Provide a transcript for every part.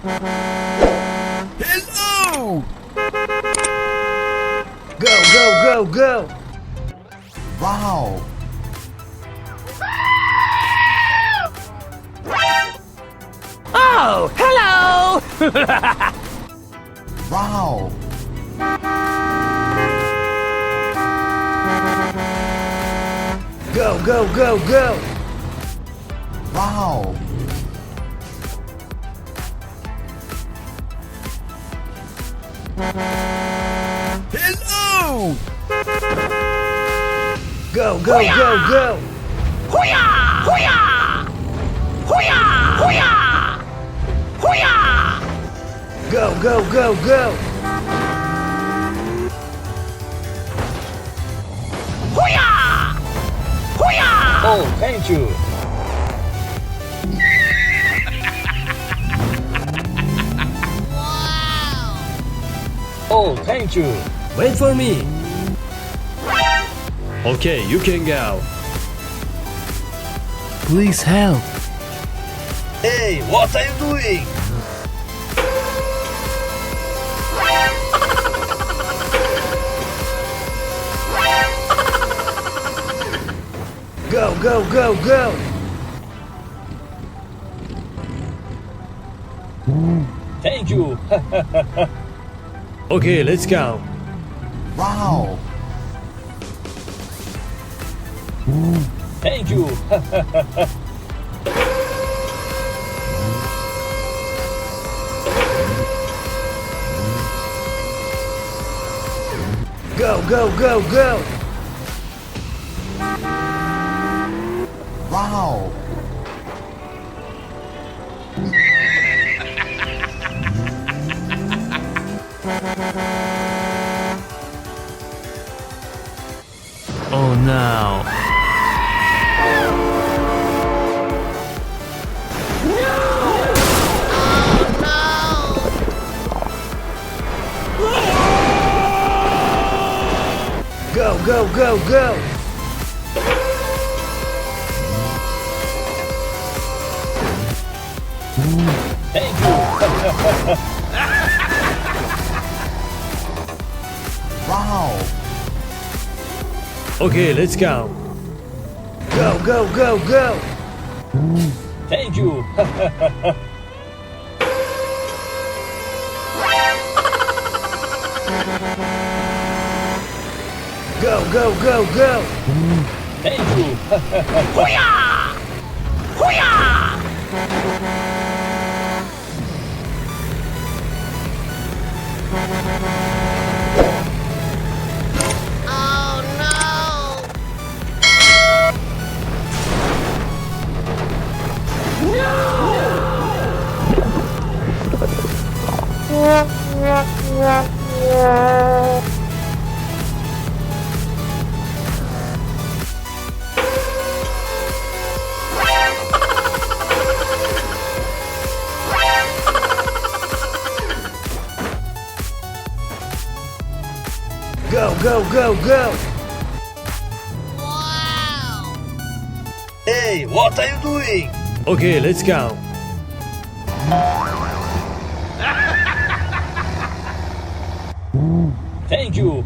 Hello! Go, go, go, go! Wow! Oh, hello! Wow! Go, go, go, go! Wow! Hello! Go, go, go, go! Hoo-yah! Hoo-yah! Hoo-yah! Hoo-yah! Hoo-yah! Go, go, go, go! Hoo-yah! Hoo-yah! Oh, thank you. Oh, thank you. Wait for me. Okay, you can go. Please help! Hey, what are you doing? Go, go, go, go! Thank you. Okay, let's go. Wow! Thank you. Go, go, go, go! Wow! Oh no. Go, go, go, go! Thank you. Wow! Okay, let's go. Go, go, go, go! Thank you. Go, go, go, go! Thank you. Hoo-yah! Hoo-yah! Oh no! Go, go, go, go! Wow! Hey, what are you doing? Okay, let's go. Thank you.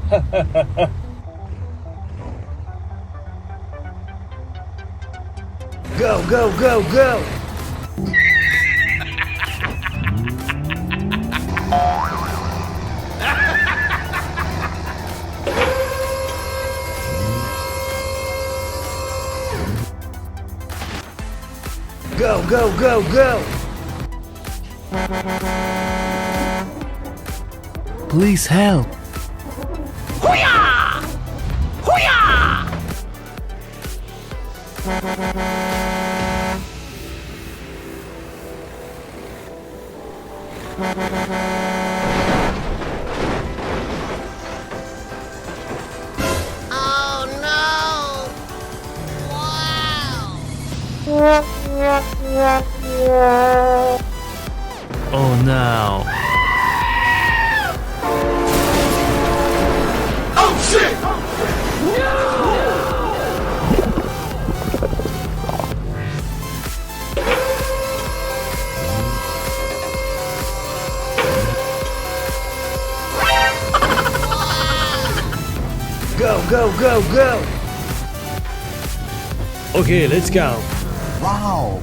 Go, go, go, go! Go, go, go, go! Please help! Hoo-yah! Hoo-yah! Oh no! Wow! Oh no. go, go, go! Okay, let's go. Wow!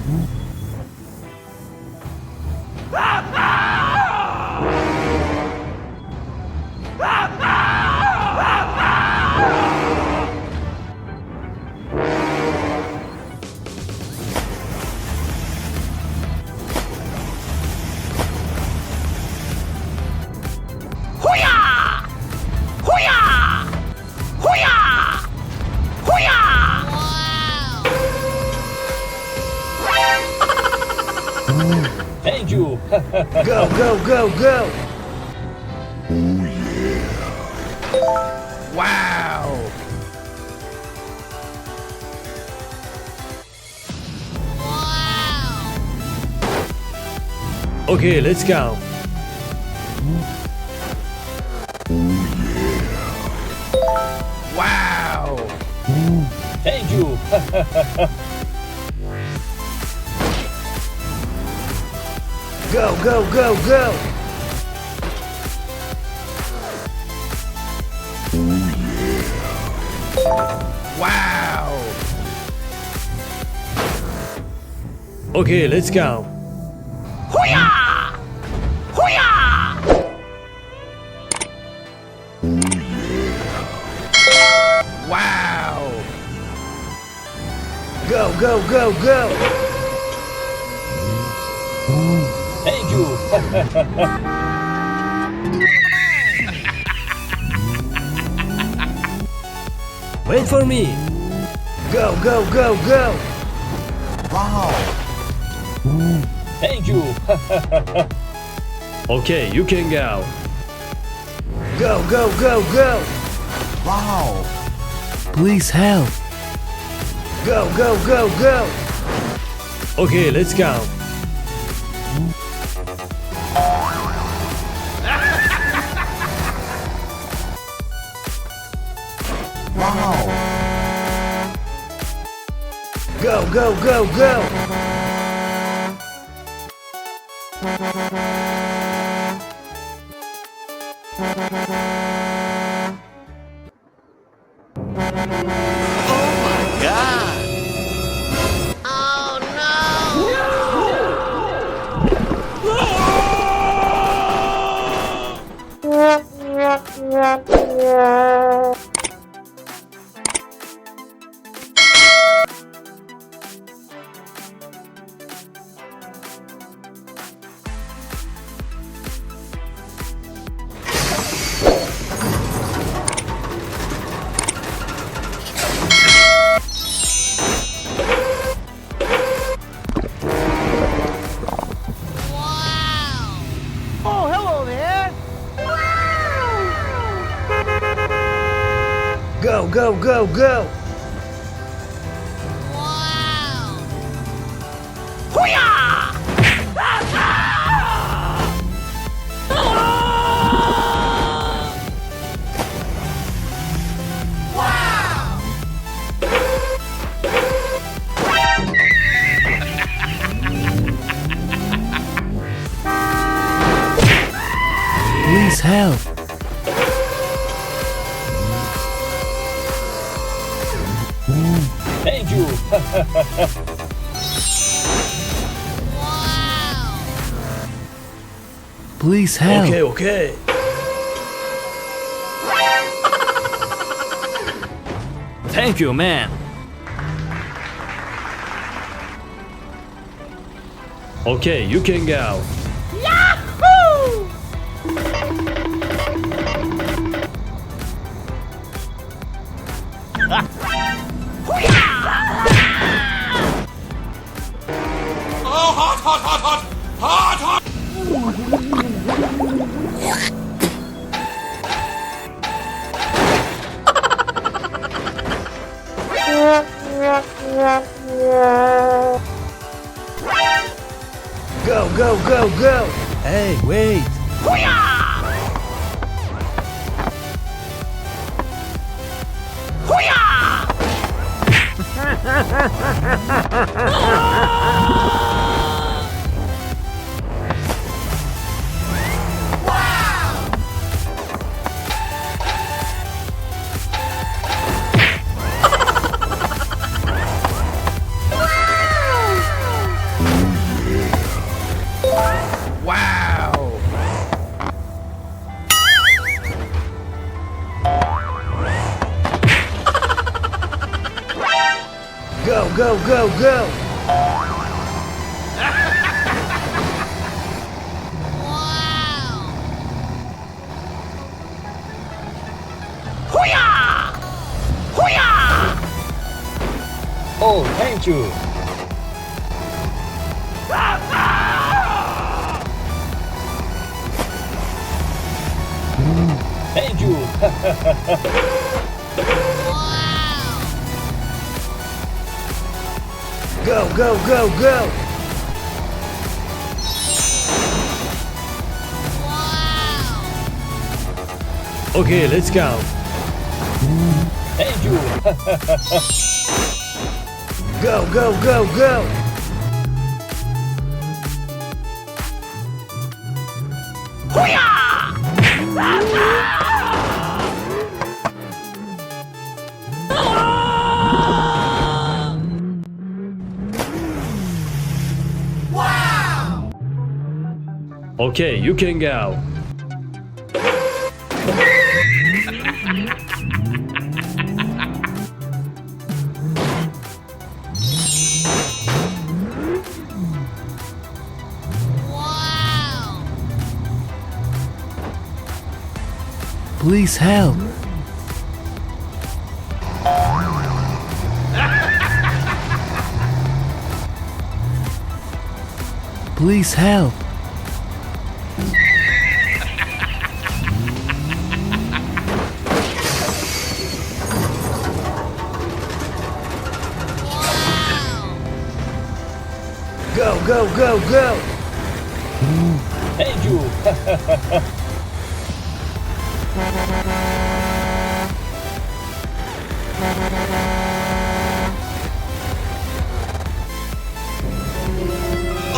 Hoo-yah! Hoo-yah! Hoo-yah! Hoo-yah! Wow! Thank you. Go, go, go, go! Wow! Wow! Okay, let's go. Wow! Thank you. Go, go, go, go! Wow! Okay, let's go. Hoo-yah! Hoo-yah! Wow! Go, go, go, go! Thank you. Wait for me. Go, go, go, go! Wow! Thank you. Okay, you can go. Go, go, go, go! Wow! Please help! Go, go, go, go! Okay, let's go. Wow! Go, go, go, go! Oh no! Wow! Oh, hello there. Go, go, go, go! Wow! Hoo-yah! Wow! Please help! Thank you. Wow! Please help! Okay, okay. Thank you, man. Okay, you can go. Yahoo! Go, go, go, go! Hey, wait! Hoo-yah! Hoo-yah! Wow! Wow! Go, go, go, go! Hoo-yah! Hoo-yah! Oh, thank you. Thank you. Go, go, go, go! Okay, let's go. Thank you. Go, go, go, go! Hoo-yah! Okay, you can go. Please help! Please help! Go, go, go, go! Thank you.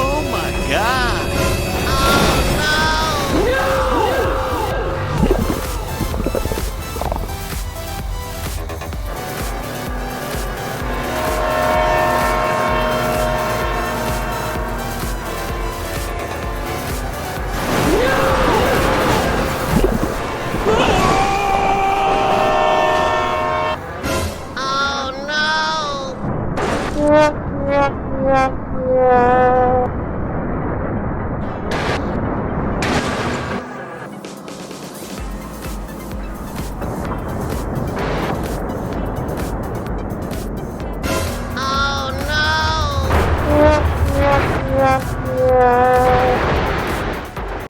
Oh my god! Oh no!